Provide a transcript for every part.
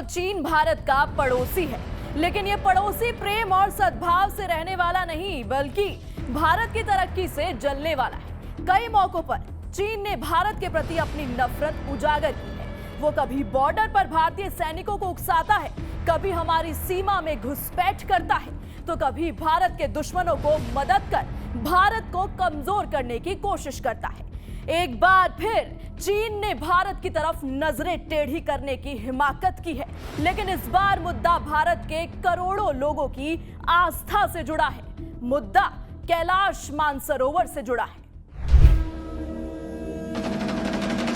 तो चीन भारत का पड़ोसी है, लेकिन ये पड़ोसी प्रेम और सद्भाव से रहने वाला नहीं बल्कि भारत की तरक्की से जलने वाला है। कई मौकों पर चीन ने भारत के प्रति अपनी नफरत उजागर की है। वो कभी बॉर्डर पर भारतीय सैनिकों को उकसाता है, कभी हमारी सीमा में घुसपैठ करता है, तो कभी भारत के दुश्मनों को मदद कर भारत को कमजोर करने की कोशिश करता है। एक बार फिर चीन ने भारत की तरफ नजरें टेढ़ी करने की हिमाकत की है, लेकिन इस बार मुद्दा भारत के करोड़ों लोगों की आस्था से जुड़ा है। मुद्दा कैलाश मानसरोवर से जुड़ा है।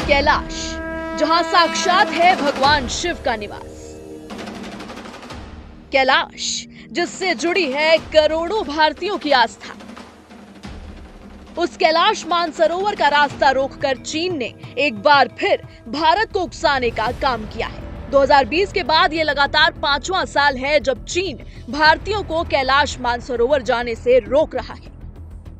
कैलाश, जहां साक्षात है भगवान शिव का निवास। कैलाश, जिससे जुड़ी है करोड़ों भारतीयों की आस्था। उस कैलाश मानसरोवर का रास्ता रोककर चीन ने एक बार फिर भारत को उकसाने का काम किया है। 2020 के बाद ये लगातार 5वां साल है जब चीन भारतीयों को कैलाश मानसरोवर जाने से रोक रहा है।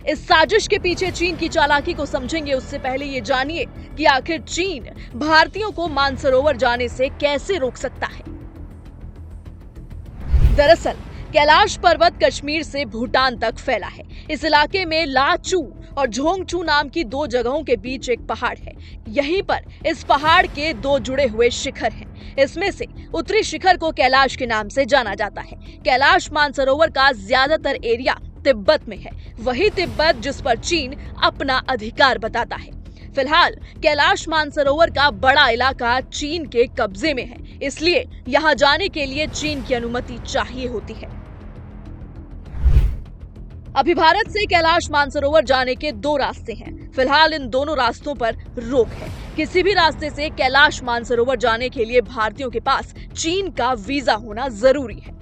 इस साजिश के पीछे चीन की चालाकी को समझेंगे, उससे पहले ये जानिए कि आखिर चीन भारतीयों को मानसरोवर जाने से कैसे रोक सकता है। दरअसल कैलाश पर्वत कश्मीर से भूटान तक फैला है। इस इलाके में लाचू और झोंगचू नाम की 2 जगहों के बीच एक पहाड़ है। यहीं पर इस पहाड़ के 2 जुड़े हुए शिखर हैं। इसमें से उत्तरी शिखर को कैलाश के नाम से जाना जाता है। कैलाश मानसरोवर का ज्यादातर एरिया तिब्बत में है, वही तिब्बत जिस पर चीन अपना अधिकार बताता है। फिलहाल कैलाश मानसरोवर का बड़ा इलाका चीन के कब्जे में है, इसलिए यहां जाने के लिए चीन की अनुमति चाहिए होती है। अभी भारत से कैलाश मानसरोवर जाने के 2 रास्ते हैं। फिलहाल इन दोनों रास्तों पर रोक है। किसी भी रास्ते से कैलाश मानसरोवर जाने के लिए भारतीयों के पास चीन का वीजा होना जरूरी है।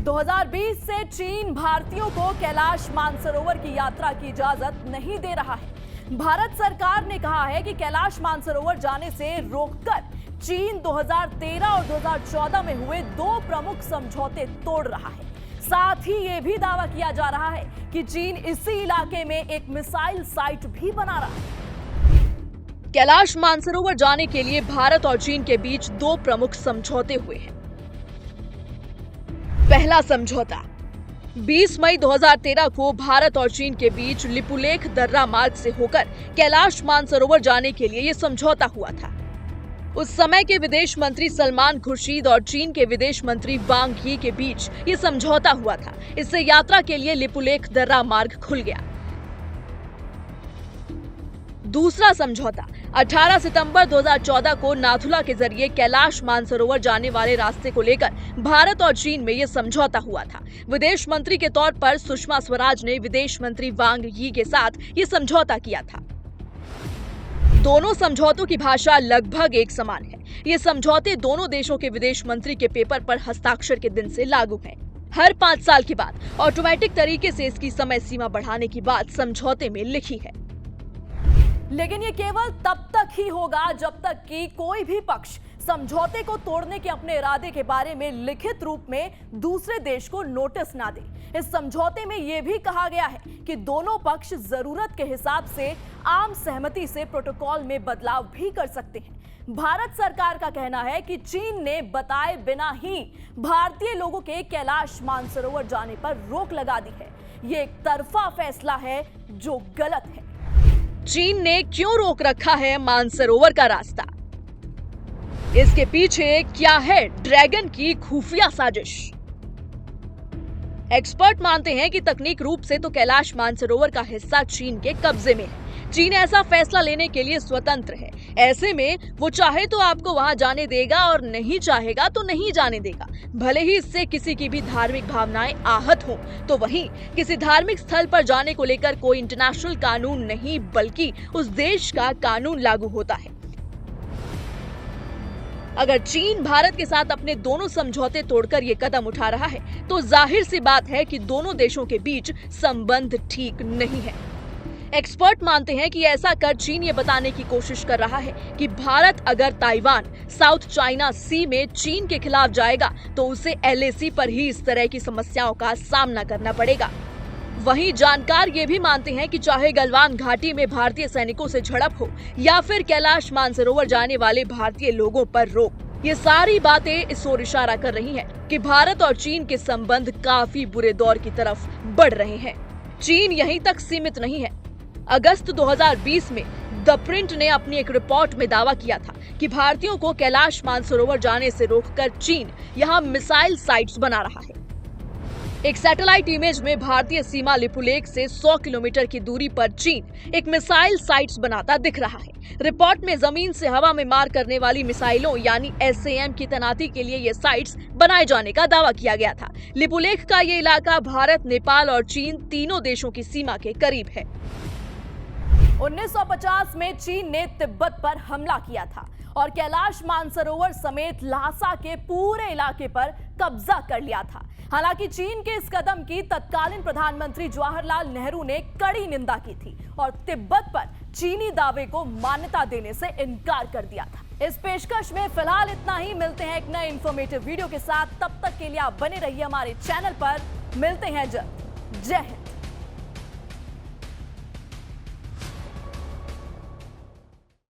2020 से चीन भारतीयों को कैलाश मानसरोवर की यात्रा की इजाजत नहीं दे रहा है। भारत सरकार ने कहा है कि कैलाश मानसरोवर जाने से रोककर चीन 2013 और 2014 में हुए 2 प्रमुख समझौते तोड़ रहा है। साथ ही ये भी दावा किया जा रहा है कि चीन इसी इलाके में एक मिसाइल साइट भी बना रहा है। कैलाश मानसरोवर जाने के लिए भारत और चीन के बीच 2 प्रमुख समझौते हुए हैं। पहला समझौता 20 मई 2013 को भारत और चीन के बीच लिपुलेख दर्रा मार्ग से होकर कैलाश मानसरोवर जाने के लिए यह समझौता हुआ था। उस समय के विदेश मंत्री सलमान खुर्शीद और चीन के विदेश मंत्री वांग यी के बीच ये समझौता हुआ था। इससे यात्रा के लिए लिपुलेख दर्रा मार्ग खुल गया। दूसरा समझौता 18 सितंबर 2014 को नाथुला के जरिए कैलाश मानसरोवर जाने वाले रास्ते को लेकर भारत और चीन में यह समझौता हुआ था। विदेश मंत्री के तौर पर सुषमा स्वराज ने विदेश मंत्री वांग यी के साथ ये समझौता किया था। दोनों समझौतों की भाषा लगभग एक समान है। ये समझौते दोनों देशों के विदेश मंत्री के पेपर पर हस्ताक्षर के दिन से लागू हैं। हर 5 साल के बाद ऑटोमेटिक तरीके से इसकी समय सीमा बढ़ाने की बात समझौते में लिखी है। लेकिन ये केवल तब तक ही होगा जब तक कि कोई भी पक्ष समझौते को तोड़ने के अपने इरादे के बारे में लिखित रूप में दूसरे देश को नोटिस ना दे। इस समझौते में यह भी कहा गया है कि दोनों पक्ष जरूरत के हिसाब से आम सहमति से प्रोटोकॉल में बदलाव भी कर सकते हैं। भारत सरकार का कहना है कि चीन ने बताए बिना ही भारतीय लोगों के कैलाश मानसरोवर जाने पर रोक लगा दी है। ये एक तरफा फैसला है जो गलत है। चीन ने क्यों रोक रखा है मानसरोवर का रास्ता? इसके पीछे क्या है ड्रैगन की खुफिया साजिश? एक्सपर्ट मानते हैं कि तकनीक रूप से तो कैलाश मानसरोवर का हिस्सा चीन के कब्जे में है। चीन ऐसा फैसला लेने के लिए स्वतंत्र है। ऐसे में वो चाहे तो आपको वहां जाने देगा और नहीं चाहेगा तो नहीं जाने देगा। भले ही इससे किसी की भी धार्मिक भावनाएं आहत हों, तो वहीं किसी धार्मिक स्थल पर जाने को लेकर कोई इंटरनेशनल कानून नहीं बल्कि उस देश का कानून लागू होता है। अगर चीन भारत के साथ अपने दोनों समझौते तोड़कर ये कदम उठा रहा है तो जाहिर सी बात है कि दोनों देशों के बीच संबंध ठीक नहीं है। एक्सपर्ट मानते हैं कि ऐसा कर चीन ये बताने की कोशिश कर रहा है कि भारत अगर ताइवान साउथ चाइना सी में चीन के खिलाफ जाएगा तो उसे LAC पर ही इस तरह की समस्याओं का सामना करना पड़ेगा। वहीं जानकार ये भी मानते हैं कि चाहे गलवान घाटी में भारतीय सैनिकों से झड़प हो या फिर कैलाश मानसरोवर जाने वाले भारतीय लोगों पर रोक, ये सारी बातें इस ओर इशारा कर रही हैं कि भारत और चीन के संबंध काफी बुरे दौर की तरफ बढ़ रहे हैं। चीन यहीं तक सीमित नहीं है। अगस्त 2020 में द प्रिंट ने अपनी एक रिपोर्ट में दावा किया था कि भारतीयों को कैलाश मानसरोवर जाने से रोककर चीन यहां मिसाइल साइट्स बना रहा है। एक सैटेलाइट इमेज में भारतीय सीमा लिपुलेख से 100 किलोमीटर की दूरी पर चीन एक मिसाइल साइट्स बनाता दिख रहा है। रिपोर्ट में जमीन से हवा में मार करने वाली मिसाइलों यानी SAM की तैनाती के लिए ये साइट्स बनाए जाने का दावा किया गया था। लिपुलेख का ये इलाका भारत, नेपाल और चीन तीनों देशों की सीमा के करीब है। 1950 में चीन ने तिब्बत पर हमला किया था और कैलाश मानसरोवर समेत ल्हासा के पूरे इलाके पर कब्जा कर लिया था। हालांकि चीन के इस कदम की तत्कालीन प्रधानमंत्री जवाहरलाल नेहरू ने कड़ी निंदा की थी और तिब्बत पर चीनी दावे को मान्यता देने से इनकार कर दिया था। इस पेशकश में फिलहाल इतना ही। मिलते हैं एक नए इंफॉर्मेटिव वीडियो के साथ। तब तक के लिए आप बने रहिए हमारे चैनल पर। मिलते हैं जल्द। जय हिंद।